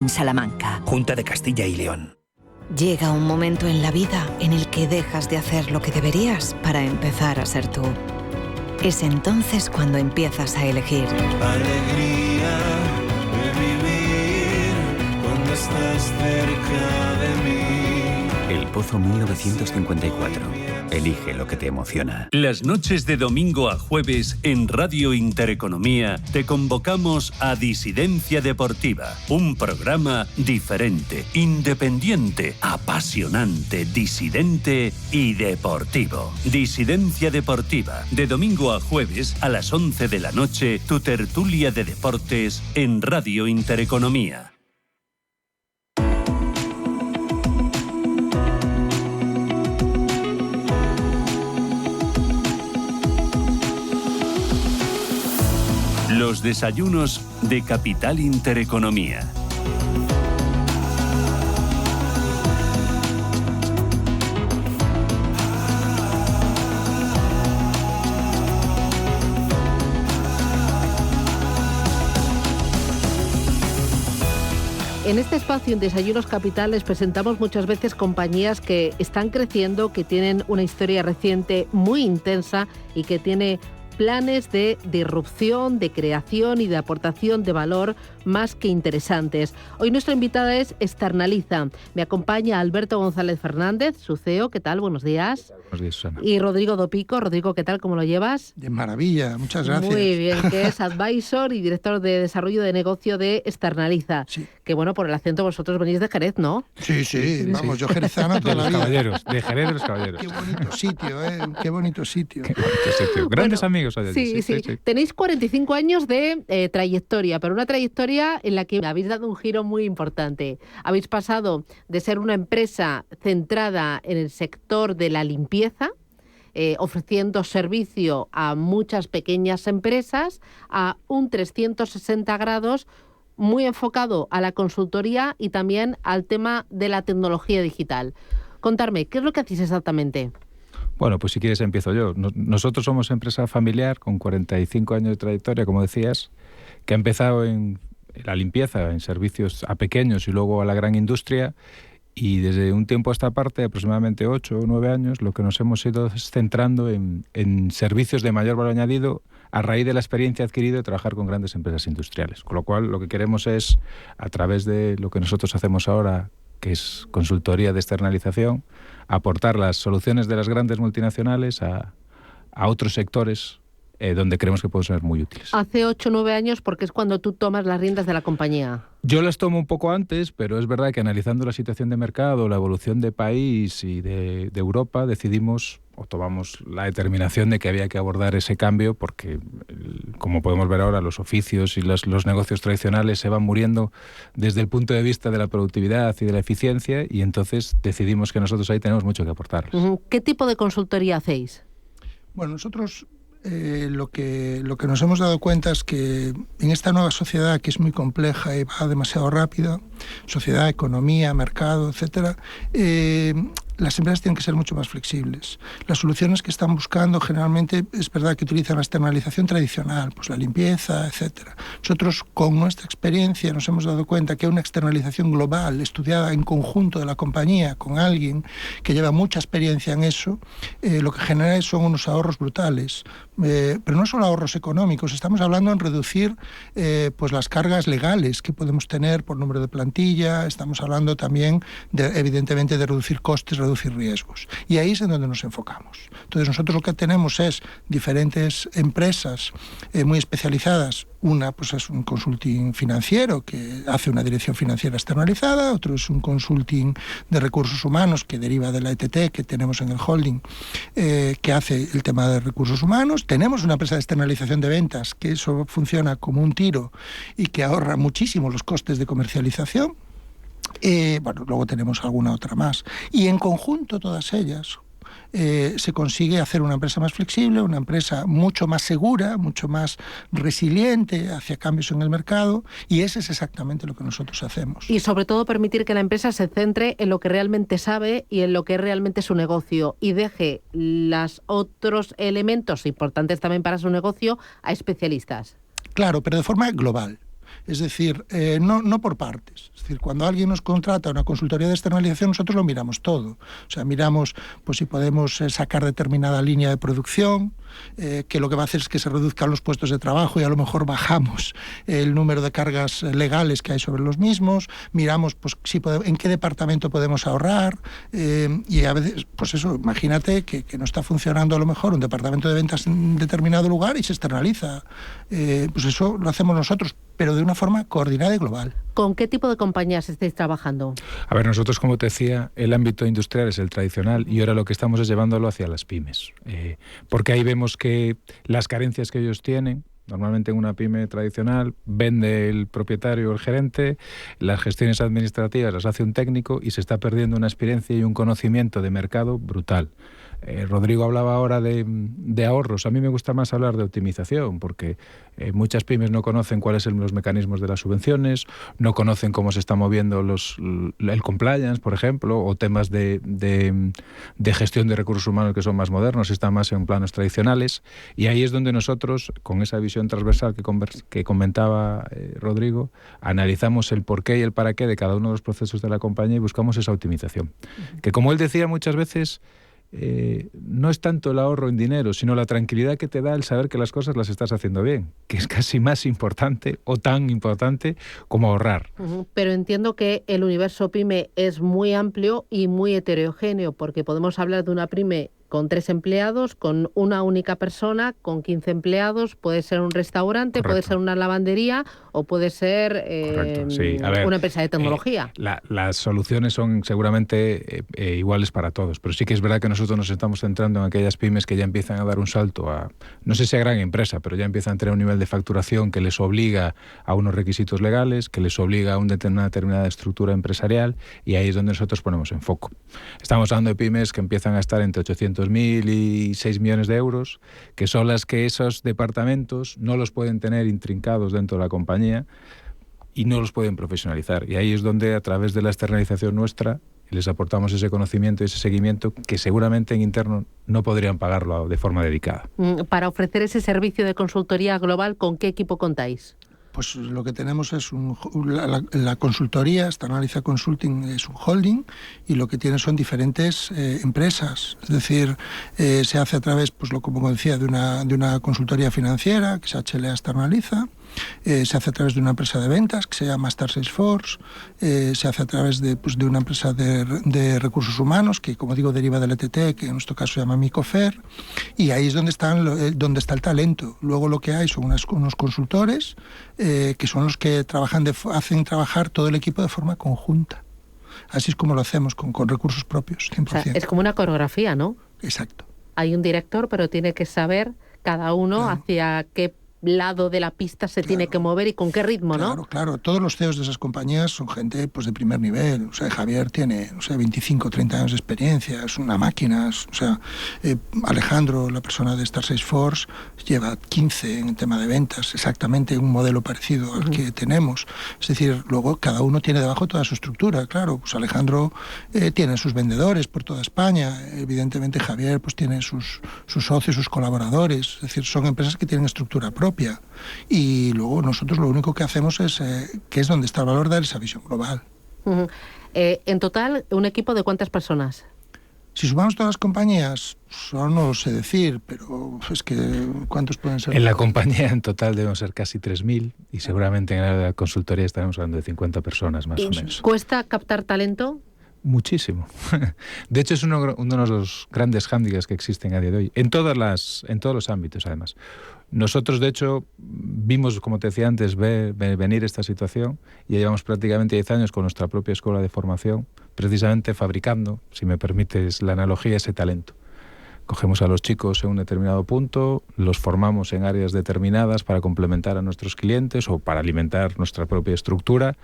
En Salamanca. Junta de Castilla y León. Llega un momento en la vida en el que dejas de hacer lo que deberías para empezar a ser tú. Es entonces cuando empiezas a elegir. Alegría de vivir cuando estás cerca de mí. El Pozo 1954. Elige lo que te emociona. Las noches de domingo a jueves en Radio Intereconomía te convocamos a Disidencia Deportiva. Un programa diferente, independiente, apasionante, disidente y deportivo. Disidencia Deportiva. De domingo a jueves a las 11 de la noche, tu tertulia de deportes en Radio Intereconomía. Los desayunos de Capital Intereconomía. En este espacio, en Desayunos Capital, les presentamos muchas veces compañías que están creciendo, que tienen una historia reciente muy intensa y que tiene planes de disrupción, de creación y de aportación de valor más que interesantes. Hoy nuestra invitada es Externaliza. Me acompaña Alberto González Fernández, su CEO. ¿Qué tal? Buenos días. Buenos días, Susana. Y Rodrigo Dopico. Rodrigo, ¿qué tal? ¿Cómo lo llevas? De maravilla, muchas gracias. Muy bien, que es advisor y director de desarrollo de negocio de Externaliza. Sí. Que bueno, por el acento vosotros venís de Jerez, ¿no? Sí, vamos, yo jerezano toda la vida. Caballeros, de Jerez de los Caballeros. Qué bonito sitio, ¿eh? Qué bonito sitio. Qué bonito sitio. Grandes amigos. Sí. Tenéis 45 años de trayectoria, pero una trayectoria en la que habéis dado un giro muy importante. Habéis pasado de ser una empresa centrada en el sector de la limpieza, ofreciendo servicio a muchas pequeñas empresas, a un 360 grados muy enfocado a la consultoría y también al tema de la tecnología digital. Contarme, ¿qué es lo que hacéis exactamente? Bueno, pues si quieres empiezo yo. Nosotros somos empresa familiar con 45 años de trayectoria, como decías, que ha empezado en la limpieza, en servicios a pequeños y luego a la gran industria. Y desde un tiempo a esta parte, aproximadamente 8 o 9 años, lo que nos hemos ido centrando en servicios de mayor valor añadido a raíz de la experiencia adquirida de trabajar con grandes empresas industriales. Con lo cual, lo que queremos es, a través de lo que nosotros hacemos ahora, que es consultoría de externalización, aportar las soluciones de las grandes multinacionales a otros sectores donde creemos que pueden ser muy útiles. Hace 8 o 9 años, porque es cuando tú tomas las riendas de la compañía. Yo las tomo un poco antes, pero es verdad que analizando la situación de mercado, la evolución de país y de Europa, decidimos o tomamos la determinación de que había que abordar ese cambio porque, como podemos ver ahora, los oficios y los negocios tradicionales se van muriendo desde el punto de vista de la productividad y de la eficiencia, y entonces decidimos que nosotros ahí tenemos mucho que aportarles. ¿Qué tipo de consultoría hacéis? Bueno, nosotros lo que nos hemos dado cuenta es que en esta nueva sociedad, que es muy compleja y va demasiado rápida, sociedad, economía, mercado, etcétera, las empresas tienen que ser mucho más flexibles. Las soluciones que están buscando generalmente es verdad que utilizan la externalización tradicional, pues la limpieza, etcétera. Nosotros, con nuestra experiencia, nos hemos dado cuenta que una externalización global, estudiada en conjunto de la compañía, con alguien que lleva mucha experiencia en eso, lo que genera son unos ahorros brutales. Pero no solo ahorros económicos, estamos hablando en reducir pues las cargas legales que podemos tener por número de plantilla, estamos hablando también, evidentemente, de reducir costes, reducir riesgos. Y ahí es en donde nos enfocamos. Entonces nosotros lo que tenemos es diferentes empresas muy especializadas. Una pues es un consulting financiero que hace una dirección financiera externalizada, otro es un consulting de recursos humanos que deriva de la ETT que tenemos en el holding, que hace el tema de recursos humanos. Tenemos una empresa de externalización de ventas que eso funciona como un tiro y que ahorra muchísimo los costes de comercialización. Bueno, luego tenemos alguna otra más. Y en conjunto todas ellas se consigue hacer una empresa más flexible, una empresa mucho más segura, mucho más resiliente hacia cambios en el mercado, y eso es exactamente lo que nosotros hacemos. Y sobre todo permitir que la empresa se centre en lo que realmente sabe y en lo que es realmente su negocio, y deje los otros elementos importantes también para su negocio a especialistas. Claro, pero de forma global. Es decir, no por partes. Es decir, cuando alguien nos contrata una consultoría de externalización, nosotros lo miramos todo. O sea, miramos pues si podemos sacar determinada línea de producción, que lo que va a hacer es que se reduzcan los puestos de trabajo y a lo mejor bajamos el número de cargas legales que hay sobre los mismos. Miramos pues en qué departamento podemos ahorrar, y a veces, pues eso, imagínate que no está funcionando a lo mejor un departamento de ventas en determinado lugar y se externaliza. Pues eso lo hacemos nosotros, pero de una forma coordinada y global. ¿Con qué tipo de compañías estáis trabajando? A ver, nosotros, como te decía, el ámbito industrial es el tradicional y ahora lo que estamos es llevándolo hacia las pymes. Porque ahí vemos que las carencias que ellos tienen, normalmente en una pyme tradicional, vende el propietario o el gerente, las gestiones administrativas las hace un técnico y se está perdiendo una experiencia y un conocimiento de mercado brutal. Rodrigo hablaba ahora de ahorros. A mí me gusta más hablar de optimización, porque muchas pymes no conocen cuáles son los mecanismos de las subvenciones, no conocen cómo se están moviendo el compliance, por ejemplo, o temas de gestión de recursos humanos que son más modernos, están más en planos tradicionales, y ahí es donde nosotros, con esa visión transversal que comentaba Rodrigo, analizamos el porqué y el para qué de cada uno de los procesos de la compañía y buscamos esa optimización. Que, como él decía muchas veces, no es tanto el ahorro en dinero, sino la tranquilidad que te da el saber que las cosas las estás haciendo bien, que es casi más importante o tan importante como ahorrar. Pero entiendo que el universo pyme es muy amplio y muy heterogéneo, porque podemos hablar de una pyme con 3 empleados, con una única persona, con 15 empleados, puede ser un restaurante, Correcto. puede ser una lavandería o puede ser Sí. A ver, una empresa de tecnología. Las soluciones son seguramente iguales para todos, pero sí que es verdad que nosotros nos estamos centrando en aquellas pymes que ya empiezan a dar un salto a, no sé si a gran empresa, pero ya empiezan a tener un nivel de facturación que les obliga a unos requisitos legales, que les obliga a una determinada estructura empresarial, y ahí es donde nosotros ponemos en foco. Estamos hablando de pymes que empiezan a estar entre 800.000 y 6 millones de euros, que son las que esos departamentos no los pueden tener intrincados dentro de la compañía y no los pueden profesionalizar. Y ahí es donde, a través de la externalización nuestra, les aportamos ese conocimiento y ese seguimiento que seguramente en interno no podrían pagarlo de forma dedicada. Para ofrecer ese servicio de consultoría global, ¿con qué equipo contáis? Pues lo que tenemos es la consultoría, Externaliza Consulting es un holding, y lo que tiene son diferentes empresas. Es decir, se hace a través, pues como decía, de una consultoría financiera, que es HLA Externaliza. Se hace a través de una empresa de ventas que se llama Star Salesforce, se hace a través de una empresa de recursos humanos que, como digo, deriva del ETT, que en nuestro caso se llama Micofer, y ahí es donde está el talento. Luego lo que hay son unos consultores que son los que hacen trabajar todo el equipo de forma conjunta. Así es como lo hacemos, con recursos propios, 100%. O sea, es como una coreografía, ¿no? Exacto. Hay un director, pero tiene que saber cada uno hacia qué lado de la pista se tiene que mover y con qué ritmo, ¿no? Claro. Todos los CEOs de esas compañías son gente pues de primer nivel. O sea, Javier tiene 25 o 30 años de experiencia, es una máquina. O sea, Alejandro, la persona de Star Salesforce, lleva 15 en tema de ventas, exactamente un modelo parecido al que tenemos. Es decir, luego cada uno tiene debajo toda su estructura. Claro, pues Alejandro tiene sus vendedores por toda España. Evidentemente Javier pues tiene sus socios, sus colaboradores. Es decir, son empresas que tienen estructura propia. Y luego nosotros lo único que hacemos es, que es donde está el valor de esa visión global. En total, ¿un equipo de cuántas personas? Si sumamos todas las compañías, solo no lo sé decir, pero es que ¿cuántos pueden ser? En la compañía en total debemos ser casi 3.000 y seguramente en la consultoría estaremos hablando de 50 personas más o menos. ¿Cuesta captar talento? Muchísimo. De hecho, es uno de los grandes hándicaps que existen a día de hoy, en todos los ámbitos, además. Nosotros, de hecho, vimos, como te decía antes, venir esta situación y llevamos prácticamente 10 años con nuestra propia escuela de formación, precisamente fabricando, si me permites la analogía, ese talento. Cogemos a los chicos en un determinado punto, los formamos en áreas determinadas para complementar a nuestros clientes o para alimentar nuestra propia estructura,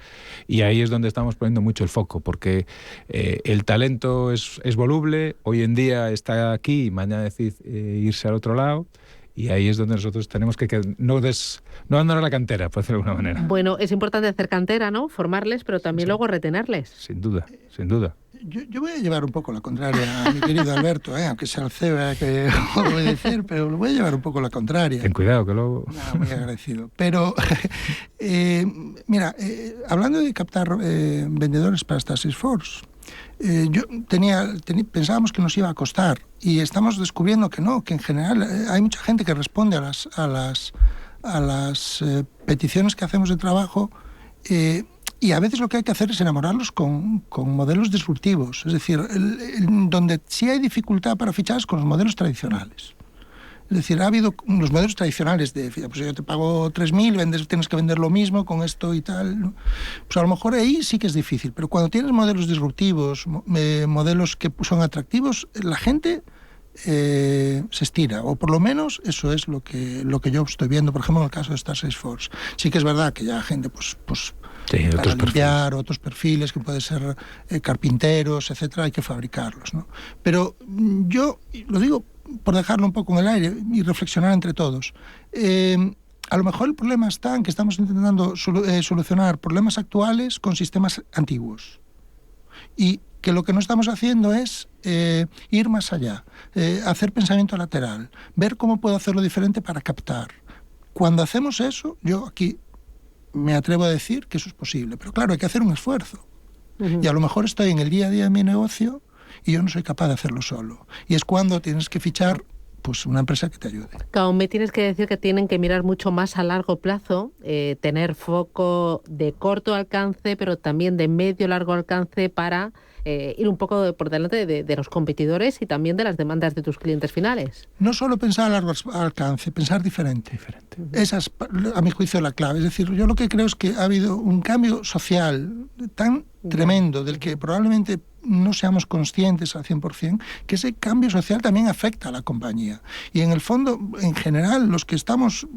y ahí es donde estamos poniendo mucho el foco, porque el talento es voluble, hoy en día está aquí y mañana decide irse al otro lado, y ahí es donde nosotros tenemos que no abandonar la cantera, por decirlo de alguna manera. Bueno, es importante hacer cantera, ¿no? Formarles, pero también luego retenerles. Sin duda, sin duda. Yo voy a llevar un poco la contraria a mi querido Alberto, aunque sea el CEO que obedecer, pero lo voy a llevar un poco la contraria. Ten cuidado, que luego... Muy agradecido. Pero, mira, hablando de captar vendedores para esta Salesforce, pensábamos que nos iba a costar y estamos descubriendo que no, que en general hay mucha gente que responde a las peticiones que hacemos de trabajo, y a veces lo que hay que hacer es enamorarlos con modelos disruptivos. Es decir, donde sí hay dificultad para fichar es con los modelos tradicionales. Es decir, ha habido los modelos tradicionales de, pues yo te pago 3.000, tienes que vender lo mismo con esto y tal, ¿no? Pues a lo mejor ahí sí que es difícil, pero cuando tienes modelos disruptivos, modelos que son atractivos, la gente se estira, o por lo menos eso es lo que yo estoy viendo, por ejemplo, en el caso de esta Salesforce. Sí que es verdad que ya gente, pues sí, para limpiar otros perfiles, que pueden ser carpinteros, etcétera, hay que fabricarlos, ¿no? Pero yo lo digo por dejarlo un poco en el aire y reflexionar entre todos. A lo mejor el problema está en que estamos intentando solucionar problemas actuales con sistemas antiguos. Y que lo que no estamos haciendo es ir más allá, hacer pensamiento lateral, ver cómo puedo hacerlo diferente para captar. Cuando hacemos eso, yo aquí me atrevo a decir que eso es posible. Pero claro, hay que hacer un esfuerzo. Uh-huh. Y a lo mejor estoy en el día a día de mi negocio y yo no soy capaz de hacerlo solo. Y es cuando tienes que fichar pues una empresa que te ayude. Claro, me tienes que decir que tienen que mirar mucho más a largo plazo, tener foco de corto alcance, pero también de medio largo alcance para ir un poco por delante de los competidores y también de las demandas de tus clientes finales. No solo pensar a largo alcance, pensar diferente. Uh-huh. Esa es, a mi juicio, la clave. Es decir, yo lo que creo es que ha habido un cambio social tan tremendo del que probablemente no seamos conscientes al 100%, que ese cambio social también afecta a la compañía. Y en el fondo, en general, los que estamos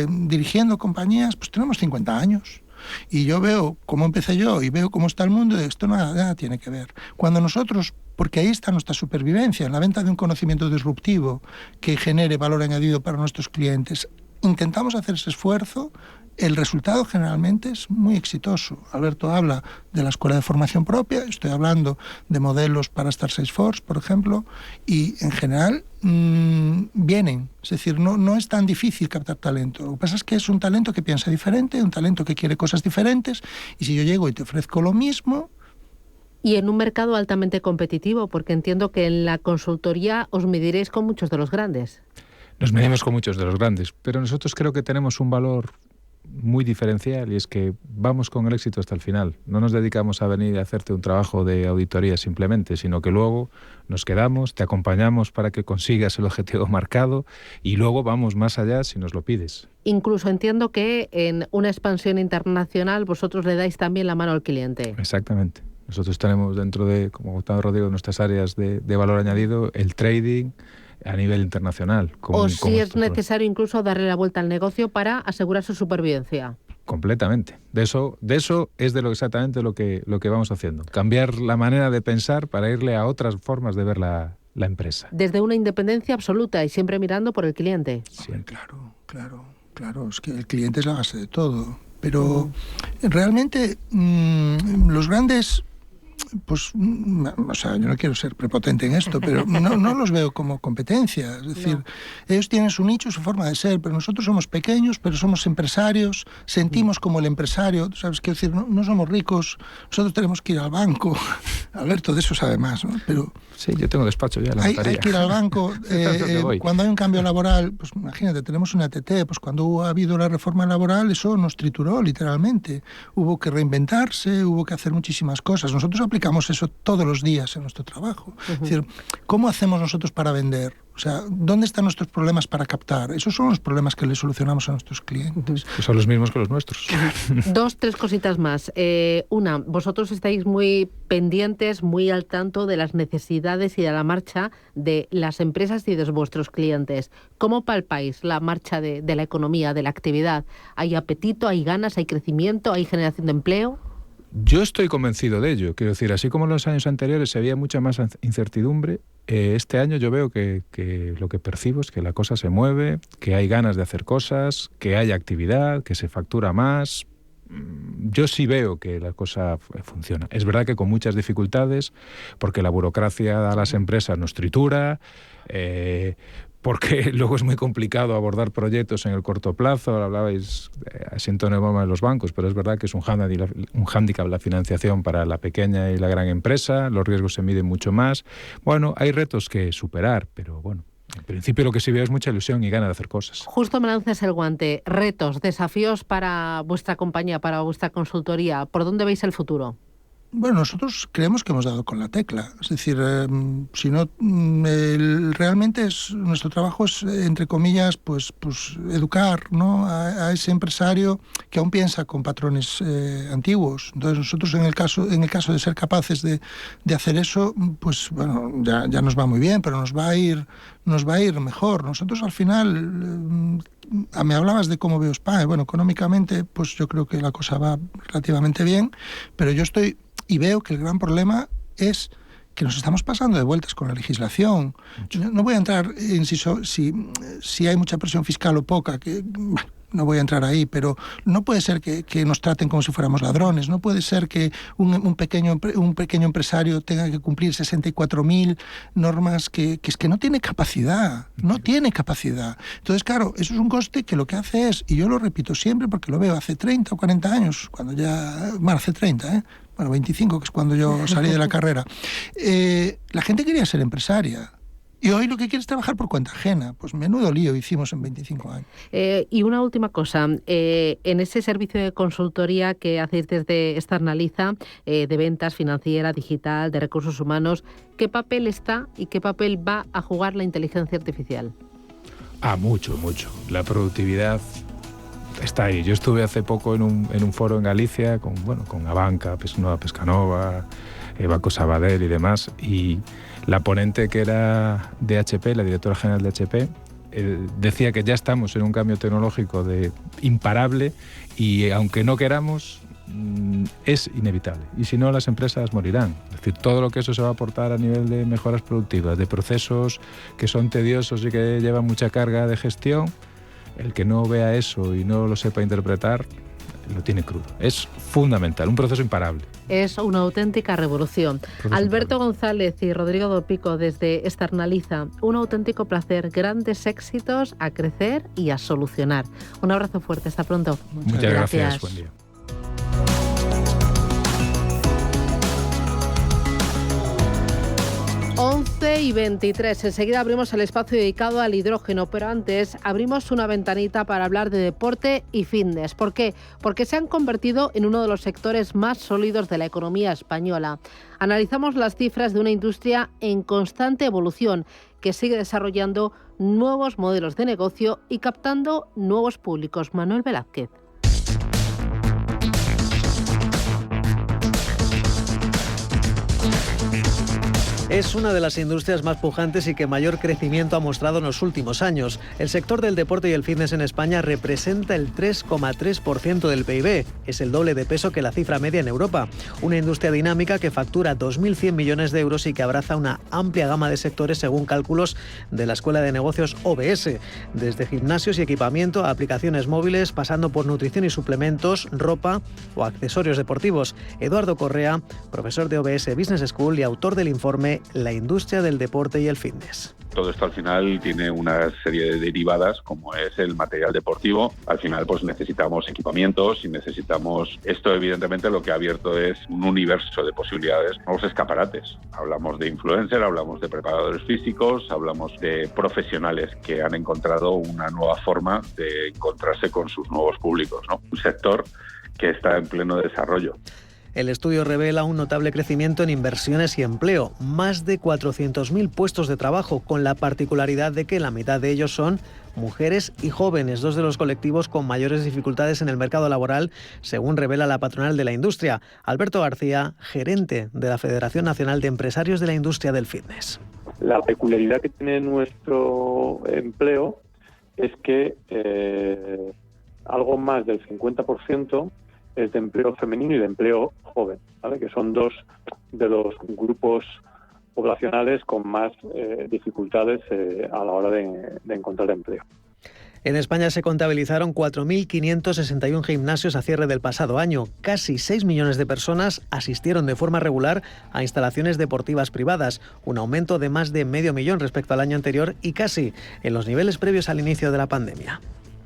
dirigiendo compañías, pues tenemos 50 años. Y yo veo cómo empecé yo y veo cómo está el mundo, y esto nada tiene que ver. Cuando nosotros, porque ahí está nuestra supervivencia, en la venta de un conocimiento disruptivo que genere valor añadido para nuestros clientes, intentamos hacer ese esfuerzo, el resultado generalmente es muy exitoso. Alberto habla de la escuela de formación propia, estoy hablando de modelos para Star Salesforce, por ejemplo, y en general vienen. Es decir, no es tan difícil captar talento. Lo que pasa es que es un talento que piensa diferente, un talento que quiere cosas diferentes, y si yo llego y te ofrezco lo mismo... Y en un mercado altamente competitivo, porque entiendo que en la consultoría os mediréis con muchos de los grandes. Nos medimos con muchos de los grandes, pero nosotros creo que tenemos un valor muy diferencial, y es que vamos con el éxito hasta el final. No nos dedicamos a venir a hacerte un trabajo de auditoría simplemente, sino que luego nos quedamos, te acompañamos para que consigas el objetivo marcado y luego vamos más allá si nos lo pides. Incluso entiendo que en una expansión internacional vosotros le dais también la mano al cliente. Exactamente. Nosotros tenemos dentro de, como contaba Rodrigo, nuestras áreas de valor añadido, el trading a nivel internacional. O si es necesario incluso darle la vuelta al negocio para asegurar su supervivencia. Completamente. De eso es de lo exactamente lo que vamos haciendo. Cambiar la manera de pensar para irle a otras formas de ver la empresa. Desde una independencia absoluta y siempre mirando por el cliente. Sí, claro. Es que el cliente es la base de todo. Pero realmente los grandes... Pues, o sea, yo no quiero ser prepotente en esto, pero no los veo como competencia. Es decir, ellos tienen su nicho, su forma de ser, pero nosotros somos pequeños, pero somos empresarios, sentimos como el empresario, ¿sabes? Quiero decir, no somos ricos, nosotros tenemos que ir al banco. Alberto de eso sabe más, ¿no? Pero sí, yo tengo despacho ya. Hay que ir al banco. Cuando hay un cambio laboral, pues imagínate, tenemos una ATT, pues cuando ha habido la reforma laboral, eso nos trituró literalmente. Hubo que reinventarse, hubo que hacer muchísimas cosas. Nosotros aplicamos eso todos los días en nuestro trabajo. Uh-huh. Es decir, ¿cómo hacemos nosotros para vender? O sea, ¿dónde están nuestros problemas para captar? Esos son los problemas que le solucionamos a nuestros clientes. Que son los mismos que los nuestros. 2, 3 cositas más. Una, vosotros estáis muy pendientes, muy al tanto de las necesidades y de la marcha de las empresas y de vuestros clientes. ¿Cómo palpáis la marcha de la economía, de la actividad? ¿Hay apetito, hay ganas, hay crecimiento, hay generación de empleo? Yo estoy convencido de ello. Quiero decir, así como en los años anteriores había mucha más incertidumbre, este año yo veo que lo que percibo es que la cosa se mueve, que hay ganas de hacer cosas, que hay actividad, que se factura más. yo sí veo que la cosa funciona. Es verdad que con muchas dificultades, porque la burocracia a las empresas nos tritura, porque luego es muy complicado abordar proyectos en el corto plazo. Hablabais así en tono de broma de los bancos, pero es verdad que es un hándicap la financiación para la pequeña y la gran empresa, los riesgos se miden mucho más. Bueno, hay retos que superar, pero bueno, en principio lo que sí veo es mucha ilusión y gana de hacer cosas. Justo me lanzas el guante. Retos, desafíos para vuestra compañía, para vuestra consultoría. ¿Por dónde veis el futuro? Bueno, nosotros creemos que hemos dado con la tecla. Es decir, si no, realmente nuestro trabajo es, entre comillas, pues educar, ¿no?, a ese empresario que aún piensa con patrones antiguos. Entonces nosotros en el caso de ser capaces de hacer eso, pues bueno, ya nos va muy bien, pero nos va a ir mejor. Nosotros al final, me hablabas de cómo veo España. Bueno, económicamente, pues yo creo que la cosa va relativamente bien, pero yo estoy y veo que el gran problema es que nos estamos pasando de vueltas con la legislación. No voy a entrar en si hay mucha presión fiscal o poca, que bueno, no voy a entrar ahí, pero no puede ser que nos traten como si fuéramos ladrones. No puede ser que un pequeño empresario tenga que cumplir 64.000 normas que es que no tiene capacidad. No tiene capacidad. Entonces, claro, eso es un coste que lo que hace es, y yo lo repito siempre porque lo veo hace 30 o 40 años, cuando ya... Bueno, hace 30, Bueno, 25, que es cuando yo salí de la carrera. La gente quería ser empresaria. Y hoy lo que quiere es trabajar por cuenta ajena. Pues menudo lío hicimos en 25 años. Y una última cosa. En ese servicio de consultoría que hacéis desde Externaliza, de ventas, financiera, digital, de recursos humanos, ¿qué papel está y qué papel va a jugar la inteligencia artificial? Mucho. La productividad está ahí. Yo estuve hace poco en un foro en Galicia con Abanca, Pescanova, Banco Sabadell y demás, y la ponente que era de HP, la directora general de HP, decía que ya estamos en un cambio tecnológico imparable y aunque no queramos, es inevitable. Y si no, las empresas morirán. Es decir, todo lo que eso se va a aportar a nivel de mejoras productivas, de procesos que son tediosos y que llevan mucha carga de gestión, el que no vea eso y no lo sepa interpretar, lo tiene crudo. Es fundamental, un proceso imparable. Es una auténtica revolución. Alberto González y Rodrigo Dopico desde Externaliza, un auténtico placer, grandes éxitos, a crecer y a solucionar. Un abrazo fuerte, hasta pronto. Muchas gracias. Buen día. 11:23. Enseguida abrimos el espacio dedicado al hidrógeno, pero antes abrimos una ventanita para hablar de deporte y fitness. ¿Por qué? Porque se han convertido en uno de los sectores más sólidos de la economía española. Analizamos las cifras de una industria en constante evolución que sigue desarrollando nuevos modelos de negocio y captando nuevos públicos. Manuel Velázquez. Es una de las industrias más pujantes y que mayor crecimiento ha mostrado en los últimos años. El sector del deporte y el fitness en España representa el 3,3% del PIB. Es el doble de peso que la cifra media en Europa. Una industria dinámica que factura 2.100 millones de euros y que abraza una amplia gama de sectores según cálculos de la Escuela de Negocios OBS. Desde gimnasios y equipamiento a aplicaciones móviles, pasando por nutrición y suplementos, ropa o accesorios deportivos. Eduardo Correa, profesor de OBS Business School y autor del informe La industria del deporte y el fitness. Todo esto al final tiene una serie de derivadas, como es el material deportivo. Al final pues necesitamos equipamientos y necesitamos... Esto evidentemente lo que ha abierto es un universo de posibilidades, nuevos escaparates. Hablamos de influencer, hablamos de preparadores físicos, hablamos de profesionales que han encontrado una nueva forma de encontrarse con sus nuevos públicos, ¿no? Un sector que está en pleno desarrollo. El estudio revela un notable crecimiento en inversiones y empleo, más de 400.000 puestos de trabajo, con la particularidad de que la mitad de ellos son mujeres y jóvenes, dos de los colectivos con mayores dificultades en el mercado laboral, según revela la patronal de la industria. Alberto García, gerente de la Federación Nacional de Empresarios de la Industria del Fitness. La peculiaridad que tiene nuestro empleo es que algo más del 50% es de empleo femenino y de empleo joven, ¿vale? Que son dos de los grupos poblacionales con más dificultades a la hora de encontrar empleo. En España se contabilizaron 4.561 gimnasios a cierre del pasado año. Casi 6 millones de personas asistieron de forma regular a instalaciones deportivas privadas, un aumento de más de 500.000 respecto al año anterior y casi en los niveles previos al inicio de la pandemia.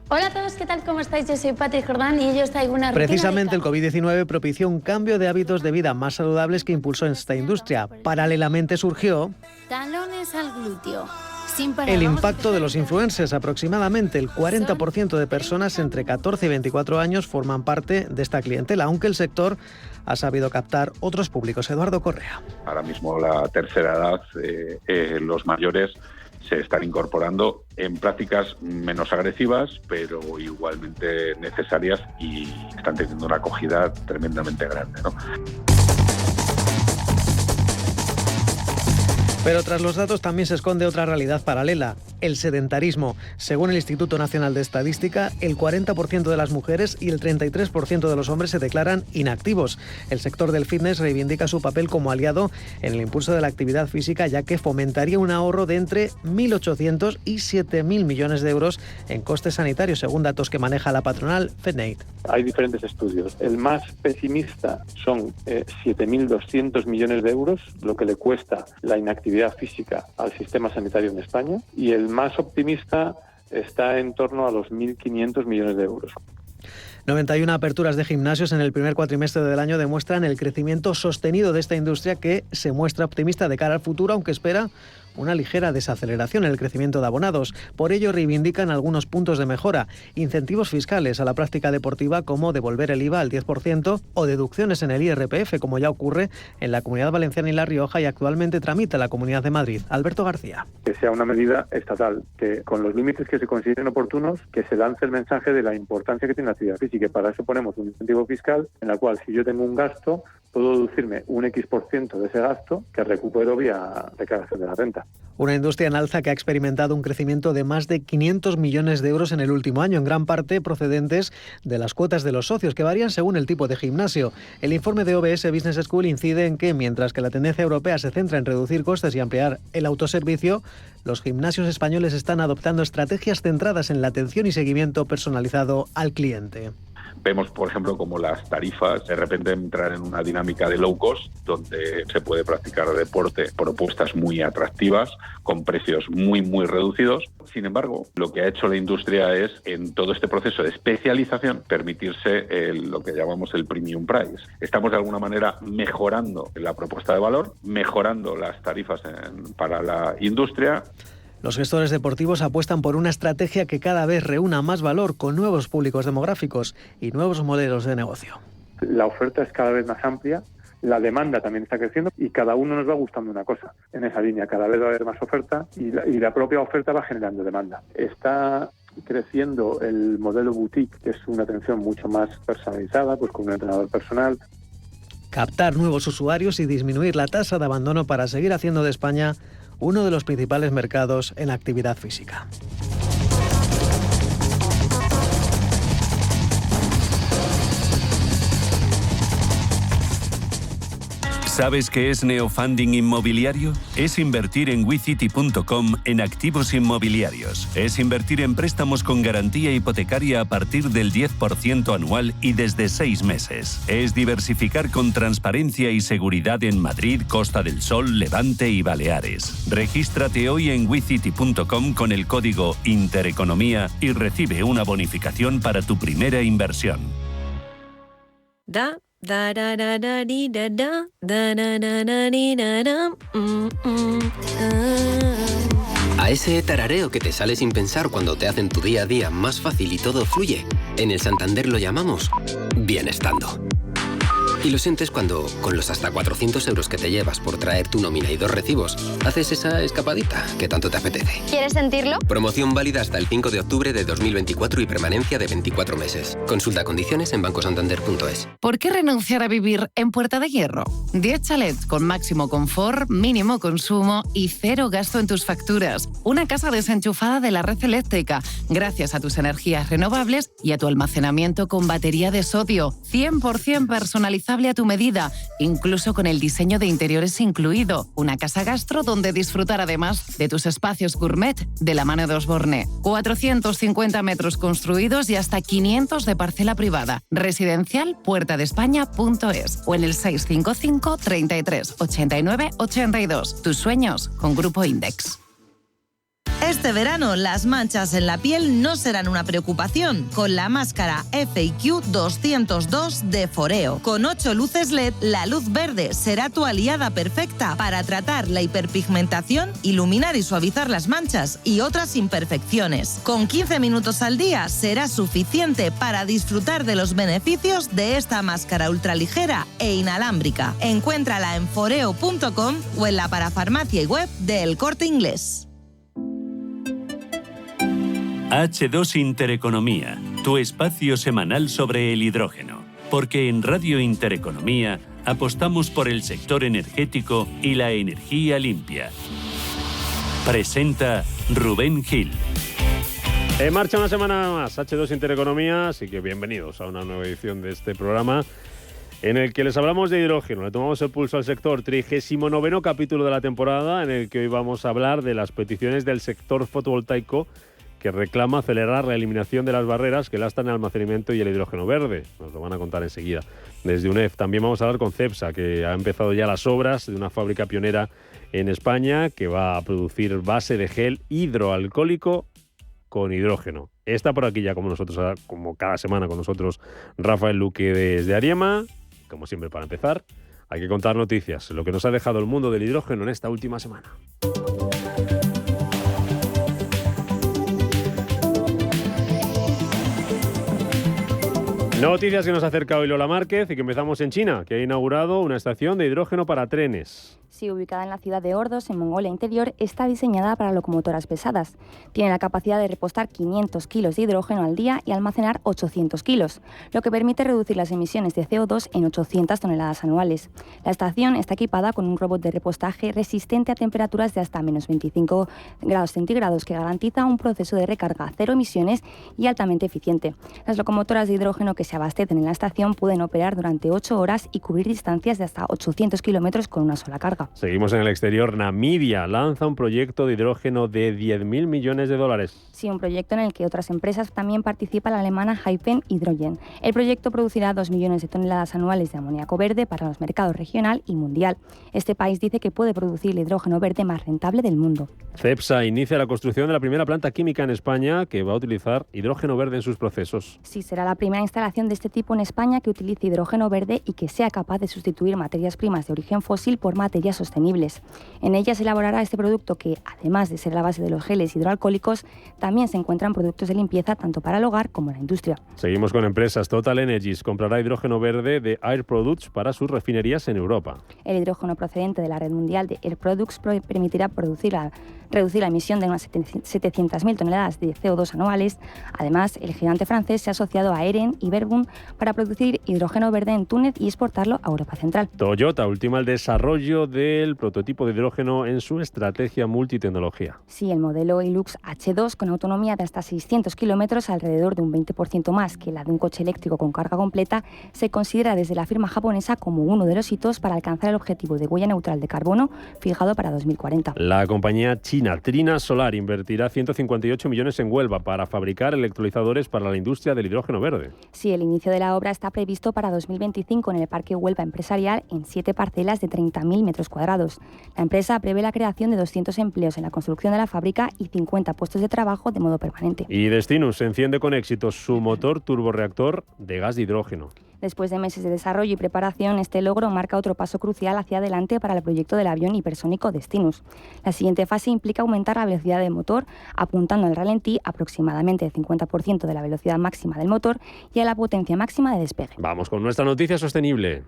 Hola a todos, ¿qué tal? ¿Cómo estáis? Yo soy Patri Jordán y yo os traigo una rutina. Precisamente el COVID-19 propició un cambio de hábitos de vida más saludables que impulsó esta industria. Paralelamente surgió Talones al glúteo. el impacto de los influencers. Aproximadamente el 40% de personas entre 14 y 24 años forman parte de esta clientela, aunque el sector ha sabido captar otros públicos. Eduardo Correa. Ahora mismo la tercera edad, los mayores se están incorporando en prácticas menos agresivas, pero igualmente necesarias y están teniendo una acogida tremendamente grande, ¿no? Pero tras los datos también se esconde otra realidad paralela, el sedentarismo. Según el Instituto Nacional de Estadística, el 40% de las mujeres y el 33% de los hombres se declaran inactivos. El sector del fitness reivindica su papel como aliado en el impulso de la actividad física, ya que fomentaría un ahorro de entre 1.800 y 7.000 millones de euros en costes sanitarios, según datos que maneja la patronal FedNate. Hay diferentes estudios. El más pesimista son 7.200 millones de euros, lo que le cuesta la inactividad física al sistema sanitario en España, y el más optimista está en torno a los 1.500 millones de euros. 91 aperturas de gimnasios en el primer cuatrimestre del año demuestran el crecimiento sostenido de esta industria, que se muestra optimista de cara al futuro, aunque espera una ligera desaceleración en el crecimiento de abonados. Por ello reivindican algunos puntos de mejora: incentivos fiscales a la práctica deportiva, como devolver el IVA al 10%, o deducciones en el IRPF, como ya ocurre en la Comunidad Valenciana y La Rioja y actualmente tramita la Comunidad de Madrid. Alberto García. Que sea una medida estatal, que con los límites que se consideren oportunos, que se lance el mensaje de la importancia que tiene la actividad física, y para eso ponemos un incentivo fiscal en el cual, si yo tengo un gasto, puedo deducirme un X% de ese gasto que recupero vía declaración de la renta. Una industria en alza que ha experimentado un crecimiento de más de 500 millones de euros en el último año, en gran parte procedentes de las cuotas de los socios, que varían según el tipo de gimnasio. El informe de OBS Business School incide en que, mientras que la tendencia europea se centra en reducir costes y ampliar el autoservicio, los gimnasios españoles están adoptando estrategias centradas en la atención y seguimiento personalizado al cliente. Vemos, por ejemplo, como las tarifas de repente entran en una dinámica de low cost, donde se puede practicar deporte, propuestas muy atractivas, con precios muy, muy reducidos. Sin embargo, lo que ha hecho la industria es, en todo este proceso de especialización, permitirse lo que llamamos el premium price. Estamos, de alguna manera, mejorando la propuesta de valor, mejorando las tarifas para la industria. Los gestores deportivos apuestan por una estrategia que cada vez reúna más valor, con nuevos públicos demográficos y nuevos modelos de negocio. La oferta es cada vez más amplia, la demanda también está creciendo y cada uno nos va gustando una cosa. En esa línea cada vez va a haber más oferta y la propia oferta va generando demanda. Está creciendo el modelo boutique, que es una atención mucho más personalizada, pues con un entrenador personal. Captar nuevos usuarios y disminuir la tasa de abandono para seguir haciendo de España uno de los principales mercados en actividad física. ¿Sabes qué es neofunding inmobiliario? Es invertir en WeCity.com en activos inmobiliarios. Es invertir en préstamos con garantía hipotecaria a partir del 10% anual y desde 6 meses. Es diversificar con transparencia y seguridad en Madrid, Costa del Sol, Levante y Baleares. Regístrate hoy en WeCity.com con el código Intereconomía y recibe una bonificación para tu primera inversión. A ese tarareo que te sale sin pensar cuando te hacen tu día a día más fácil y todo fluye, en el Santander lo llamamos bienestando. Y lo sientes cuando, con los hasta 400 euros que te llevas por traer tu nómina y 2 recibos, haces esa escapadita que tanto te apetece. ¿Quieres sentirlo? Promoción válida hasta el 5 de octubre de 2024 y permanencia de 24 meses. Consulta condiciones en bancosantander.es. ¿Por qué renunciar a vivir en Puerta de Hierro? 10 chalets con máximo confort, mínimo consumo y 0 gasto en tus facturas. Una casa desenchufada de la red eléctrica, gracias a tus energías renovables y a tu almacenamiento con batería de sodio. 100% personalizado customizable a tu medida, incluso con el diseño de interiores incluido. Una casa gastro donde disfrutar además de tus espacios gourmet de la mano de Osborne. 450 metros construidos y hasta 500 de parcela privada. Residencial puertadespaña.es o en el 655 33 89 82. Tus sueños con Grupo Index. Este verano, las manchas en la piel no serán una preocupación con la máscara FAQ 202 de Foreo. Con 8 luces LED, la luz verde será tu aliada perfecta para tratar la hiperpigmentación, iluminar y suavizar las manchas y otras imperfecciones. Con 15 minutos al día será suficiente para disfrutar de los beneficios de esta máscara ultraligera e inalámbrica. Encuéntrala en foreo.com o en la parafarmacia y web de El Corte Inglés. H2 Intereconomía, tu espacio semanal sobre el hidrógeno. Porque en Radio Intereconomía apostamos por el sector energético y la energía limpia. Presenta Rubén Gil. En marcha una semana más, H2 Intereconomía, así que bienvenidos a una nueva edición de este programa en el que les hablamos de hidrógeno, le tomamos el pulso al sector, 39º capítulo de la temporada, en el que hoy vamos a hablar de las peticiones del sector fotovoltaico que reclama acelerar la eliminación de las barreras que lastan el almacenamiento y el hidrógeno verde. Nos lo van a contar enseguida. Desde UNEF también vamos a hablar con Cepsa, que ha empezado ya las obras de una fábrica pionera en España que va a producir base de gel hidroalcohólico con hidrógeno. Está por aquí ya como nosotros, como cada semana con nosotros, Rafael Luque desde Ariema. Como siempre, para empezar, hay que contar noticias, lo que nos ha dejado el mundo del hidrógeno en esta última semana. Noticias que nos acerca hoy Lola Márquez y que empezamos en China, que ha inaugurado una estación de hidrógeno para trenes. Sí, ubicada en la ciudad de Ordos, en Mongolia Interior, está diseñada para locomotoras pesadas. Tiene la capacidad de repostar 500 kilos de hidrógeno al día y almacenar 800 kilos, lo que permite reducir las emisiones de CO2 en 800 toneladas anuales. La estación está equipada con un robot de repostaje resistente a temperaturas de hasta menos 25 grados centígrados que garantiza un proceso de recarga cero emisiones y altamente eficiente. Las locomotoras de hidrógeno que se abastecen en la estación pueden operar durante 8 horas y cubrir distancias de hasta 800 kilómetros con una sola carga. Seguimos en el exterior. Namibia lanza un proyecto de hidrógeno de $10.000 millones. Sí, un proyecto en el que otras empresas también participa, la alemana Hypen Hydrogen. El proyecto producirá 2 millones de toneladas anuales de amoníaco verde para los mercados regional y mundial. Este país dice que puede producir el hidrógeno verde más rentable del mundo. Cepsa inicia la construcción de la primera planta química en España que va a utilizar hidrógeno verde en sus procesos. Sí, será la primera instalación de este tipo en España que utilice hidrógeno verde y que sea capaz de sustituir materias primas de origen fósil por materias sostenibles. En ella se elaborará este producto que, además de ser la base de los geles hidroalcohólicos, también se encuentran productos de limpieza tanto para el hogar como la industria. Seguimos con empresas. Total Energies comprará hidrógeno verde de Air Products para sus refinerías en Europa. El hidrógeno procedente de la red mundial de Air Products permitirá reducir la emisión de unas 700.000 toneladas de CO2 anuales. Además, el gigante francés se ha asociado a Eren y Verbund para producir hidrógeno verde en Túnez y exportarlo a Europa Central. Toyota ultima el desarrollo del prototipo de hidrógeno en su estrategia multitecnología. Sí, el modelo Hilux H2 con autonomía de hasta 600 kilómetros, alrededor de un 20% más que la de un coche eléctrico con carga completa, se considera desde la firma japonesa como uno de los hitos para alcanzar el objetivo de huella neutral de carbono fijado para 2040. La compañía china Trina Solar invertirá 158 millones en Huelva para fabricar electrolizadores para la industria del hidrógeno verde. Sí, el inicio de la obra está previsto para 2025 en el Parque Huelva Empresarial en 7 parcelas de 30.000 metros cuadrados. La empresa prevé la creación de 200 empleos en la construcción de la fábrica y 50 puestos de trabajo de modo permanente. Y Destinus enciende con éxito su motor turborreactor de gas de hidrógeno. Después de meses de desarrollo y preparación, este logro marca otro paso crucial hacia adelante para el proyecto del avión hipersónico Destinus. La siguiente fase implica aumentar la velocidad del motor, apuntando al ralentí aproximadamente el 50% de la velocidad máxima del motor y a la potencia máxima de despegue. Vamos con nuestra noticia sostenible.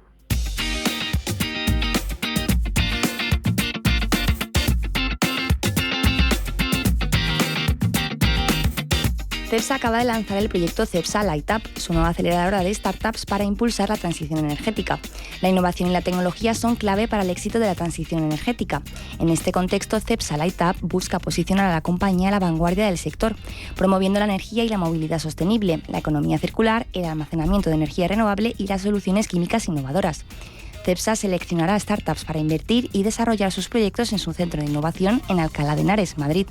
Cepsa acaba de lanzar el proyecto Cepsa Light Up, su nueva aceleradora de startups para impulsar la transición energética. La innovación y la tecnología son clave para el éxito de la transición energética. En este contexto, Cepsa Light Up busca posicionar a la compañía a la vanguardia del sector, promoviendo la energía y la movilidad sostenible, la economía circular, el almacenamiento de energía renovable y las soluciones químicas innovadoras. Cepsa seleccionará startups para invertir y desarrollar sus proyectos en su centro de innovación en Alcalá de Henares, Madrid.